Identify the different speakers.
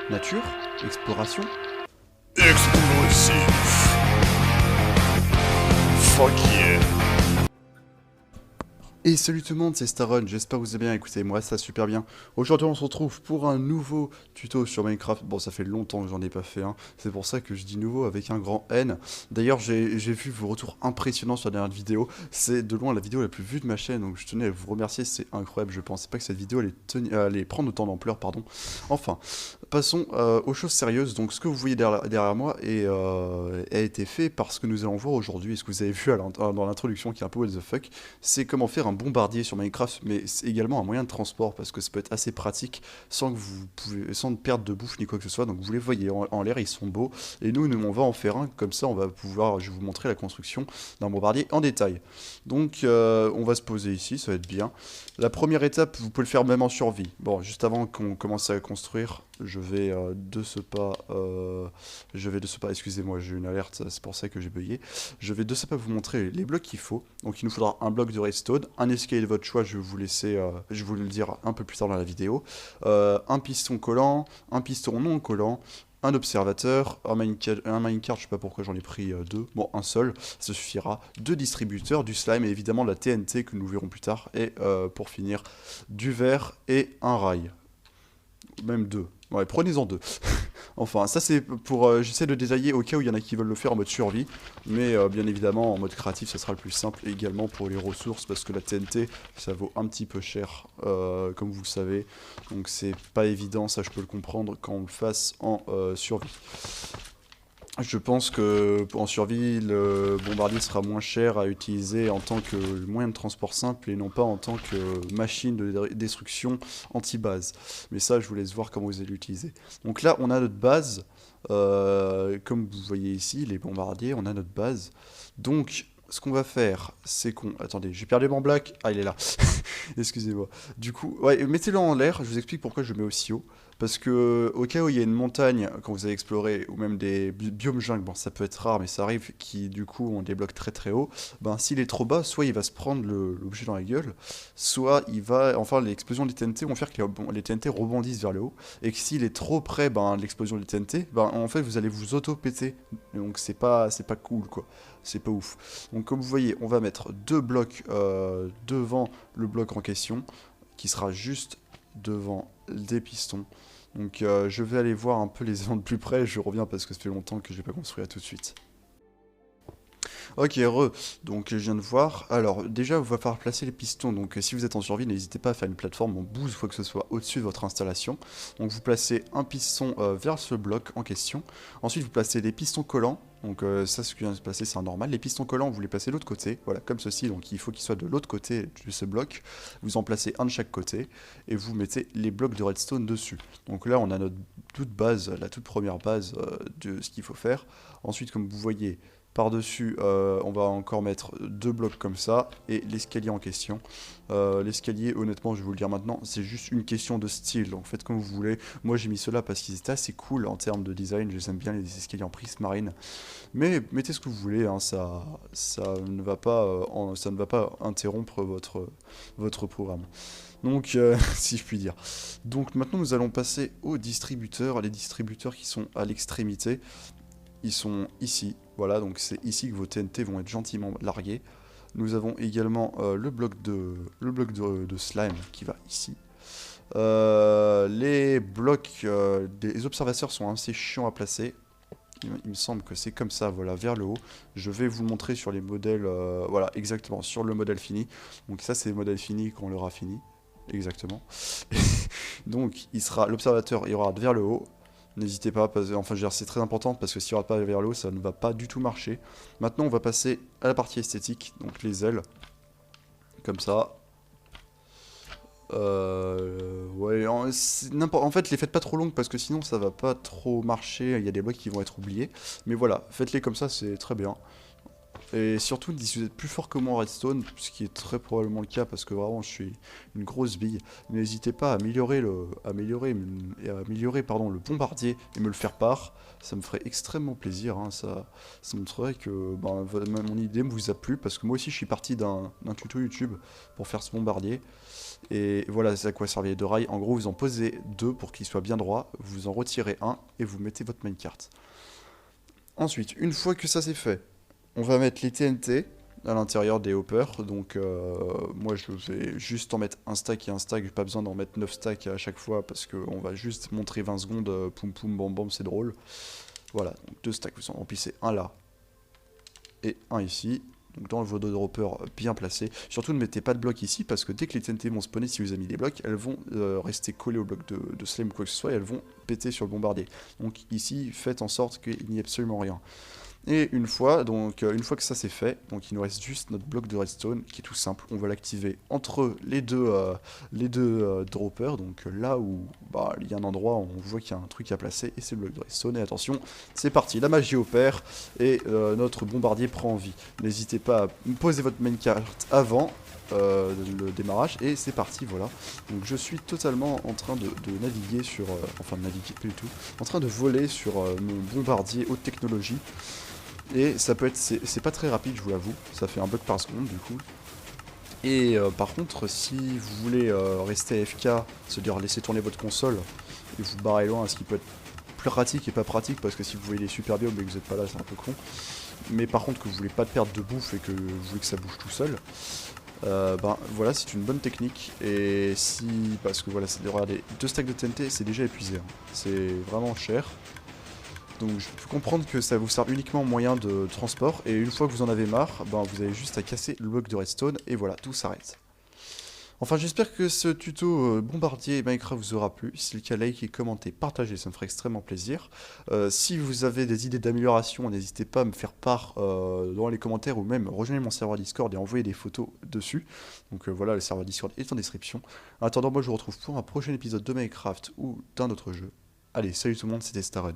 Speaker 1: nature, exploration.
Speaker 2: Explosif. Fuck yeah.
Speaker 1: Et salut tout le monde, c'est Starrun, j'espère que vous allez bien, écoutez, moi ça va super bien. Aujourd'hui on se retrouve pour un nouveau tuto sur Minecraft. Bon, ça fait longtemps que j'en ai pas fait un, c'est pour ça que je dis nouveau avec un grand N. D'ailleurs j'ai vu vos retours impressionnants sur la dernière vidéo, c'est de loin la vidéo la plus vue de ma chaîne, donc je tenais à vous remercier, c'est incroyable, je pensais pas que cette vidéo allait prendre autant d'ampleur, pardon. Enfin, passons aux choses sérieuses. Donc ce que vous voyez derrière moi a été fait parce que nous allons voir aujourd'hui, et ce que vous avez vu dans l'introduction qui est un peu what the fuck, c'est comment faire un bombardier sur Minecraft, mais c'est également un moyen de transport parce que ça peut être assez pratique sans perdre de bouffe ni quoi que ce soit. Donc vous les voyez en l'air, ils sont beaux, et nous on va en faire un comme ça. On va pouvoir, je vais vous montrer la construction d'un bombardier en détail. Donc on va se poser ici, ça va être bien. La première étape, vous pouvez le faire même en survie. Bon, juste avant qu'on commence à construire, je vais de ce pas, excusez-moi, j'ai eu une alerte, c'est pour ça que j'ai bugué. Je vais de ce pas vous montrer les blocs qu'il faut. Donc il nous faudra un bloc de redstone, un escalier de votre choix, je vais vous laisser, je vais vous le dire un peu plus tard dans la vidéo, un piston collant, un piston non collant, un observateur, un minecart, je sais pas pourquoi j'en ai pris deux, bon un seul, ça suffira, deux distributeurs, du slime et évidemment de la TNT que nous verrons plus tard, et pour finir, du verre et un rail, même deux, ouais prenez-en deux. Enfin, ça c'est pour... j'essaie de détailler au cas où il y en a qui veulent le faire en mode survie, mais bien évidemment en mode créatif ça sera le plus simple, et également pour les ressources, parce que la TNT ça vaut un petit peu cher, comme vous le savez, donc c'est pas évident, ça je peux le comprendre quand on le fasse en survie. Je pense que en survie, le bombardier sera moins cher à utiliser en tant que moyen de transport simple et non pas en tant que machine de destruction anti-base. Mais ça, je vous laisse voir comment vous allez l'utiliser. Donc là, on a notre base. Comme vous voyez ici, les bombardiers, on a notre base. Donc, ce qu'on va faire, c'est qu'on... Attendez, j'ai perdu mon black. Ah, il est là. Excusez-moi. Du coup, ouais, mettez-le en l'air. Je vous explique pourquoi je le mets aussi haut. Parce que au cas où il y a une montagne quand vous allez explorer, ou même des biomes jungle, bon ça peut être rare mais ça arrive, qui du coup ont des blocs très très hauts, ben s'il est trop bas, soit il va se prendre l'objet dans la gueule, soit il va, enfin l'explosion des TNT vont faire que les TNT rebondissent vers le haut, et que s'il est trop près ben, de l'explosion des TNT, ben en fait vous allez vous auto-péter, donc c'est pas cool quoi, c'est pas ouf. Donc comme vous voyez, on va mettre deux blocs devant le bloc en question, qui sera juste devant des pistons. Donc je vais aller voir un peu les éléments de plus près, je reviens parce que ça fait longtemps que je n'ai pas construit, à tout de suite. Ok, donc je viens de voir. Alors déjà, il va falloir placer les pistons. Donc si vous êtes en survie, n'hésitez pas à faire une plateforme en bouse, il faut que ce soit au-dessus de votre installation. Donc vous placez un piston vers ce bloc en question. Ensuite, vous placez des pistons collants. Donc ça, ce que vient de se placer, c'est normal. Les pistons collants, vous les placez de l'autre côté, voilà, comme ceci. Donc il faut qu'ils soient de l'autre côté de ce bloc. Vous en placez un de chaque côté et vous mettez les blocs de redstone dessus. Donc là, on a notre toute base, la toute première base de ce qu'il faut faire. Ensuite, comme vous voyez, par-dessus, on va encore mettre deux blocs comme ça, et l'escalier en question. L'escalier, honnêtement, je vais vous le dire maintenant, c'est juste une question de style, donc faites comme vous voulez. Moi j'ai mis cela parce qu'ils étaient assez cool en termes de design, j'aime bien les escaliers en prismarine. Mais mettez ce que vous voulez, hein, ça ne va pas interrompre votre programme. Donc, si je puis dire. Donc maintenant nous allons passer aux distributeurs, les distributeurs qui sont à l'extrémité. Ils sont ici, voilà, donc c'est ici que vos TNT vont être gentiment largués. Nous avons également le bloc de slime qui va ici. Les blocs des observateurs sont assez chiants à placer. Il me semble que c'est comme ça, voilà, vers le haut. Je vais vous le montrer sur les modèles, voilà, exactement, sur le modèle fini. Donc ça, c'est le modèle fini quand on l'aura fini, exactement. Donc, l'observateur ira vers le haut. N'hésitez pas, enfin je veux dire, c'est très important parce que s'il n'y aura pas vers le haut, ça ne va pas du tout marcher. Maintenant on va passer à la partie esthétique, donc les ailes, comme ça. Ouais, en fait les faites pas trop longues parce que sinon ça va pas trop marcher, il y a des blocs qui vont être oubliés. Mais voilà, faites-les comme ça, c'est très bien. Et surtout, si vous êtes plus fort que moi en Redstone, ce qui est très probablement le cas parce que vraiment je suis une grosse bille, n'hésitez pas à améliorer pardon, le bombardier et me le faire part. Ça me ferait extrêmement plaisir, hein. Ça montrerait que ben, mon idée me vous a plu parce que moi aussi je suis parti d'un tuto YouTube pour faire ce bombardier. Et voilà, c'est à quoi servait les deux rails. En gros, vous en posez deux pour qu'ils soient bien droits, vous en retirez un et vous mettez votre minecart. Ensuite, une fois que ça c'est fait, on va mettre les TNT à l'intérieur des hoppers. Donc moi je vais juste en mettre un stack et un stack. J'ai pas besoin d'en mettre 9 stacks à chaque fois parce qu'on va juste montrer 20 secondes. Poum poum bam bam, c'est drôle. Voilà, donc 2 stacks. Vous en remplissez un là et un ici. Donc dans vos deux droppers bien placés. Surtout ne mettez pas de blocs ici parce que dès que les TNT vont spawner, si vous avez mis des blocs, elles vont rester collées au bloc de slime ou quoi que ce soit et elles vont péter sur le bombardier. Donc ici, faites en sorte qu'il n'y ait absolument rien. Et une fois que ça c'est fait, donc il nous reste juste notre bloc de redstone qui est tout simple. On va l'activer entre les deux droppers, donc là où bah, il y a un endroit où on voit qu'il y a un truc à placer et c'est le bloc de redstone. Et attention, c'est parti, la magie opère et notre bombardier prend vie. N'hésitez pas à poser votre minecart avant le démarrage et c'est parti, voilà. Donc je suis totalement en train de naviguer sur, enfin de naviguer pas du tout, en train de voler sur mon bombardier haute technologie. Et ça peut être, c'est pas très rapide, je vous l'avoue, ça fait un bloc par seconde du coup. Et par contre, si vous voulez rester AFK, c'est-à-dire laisser tourner votre console et vous barrer loin, ce qui peut être plus pratique et pas pratique, parce que si vous voyez les super bio mais que vous n'êtes pas là, c'est un peu con. Mais par contre, que vous voulez pas perdre de bouffe et que vous voulez que ça bouge tout seul, ben voilà, c'est une bonne technique. Et si, parce que voilà, c'est de regarder 2 stacks de TNT, c'est déjà épuisé, hein. C'est vraiment cher. Donc je peux comprendre que ça vous sert uniquement moyen de transport, et une fois que vous en avez marre, ben, vous avez juste à casser le bloc de redstone, et voilà, tout s'arrête. Enfin, j'espère que ce tuto bombardier Minecraft vous aura plu. Si c'est le cas, likez, commentez, partagez, ça me ferait extrêmement plaisir. Si vous avez des idées d'amélioration, n'hésitez pas à me faire part dans les commentaires, ou même rejoignez mon serveur Discord et envoyez des photos dessus. Donc voilà, le serveur Discord est en description. En attendant, moi je vous retrouve pour un prochain épisode de Minecraft ou d'un autre jeu. Allez, salut tout le monde, c'était Starrun.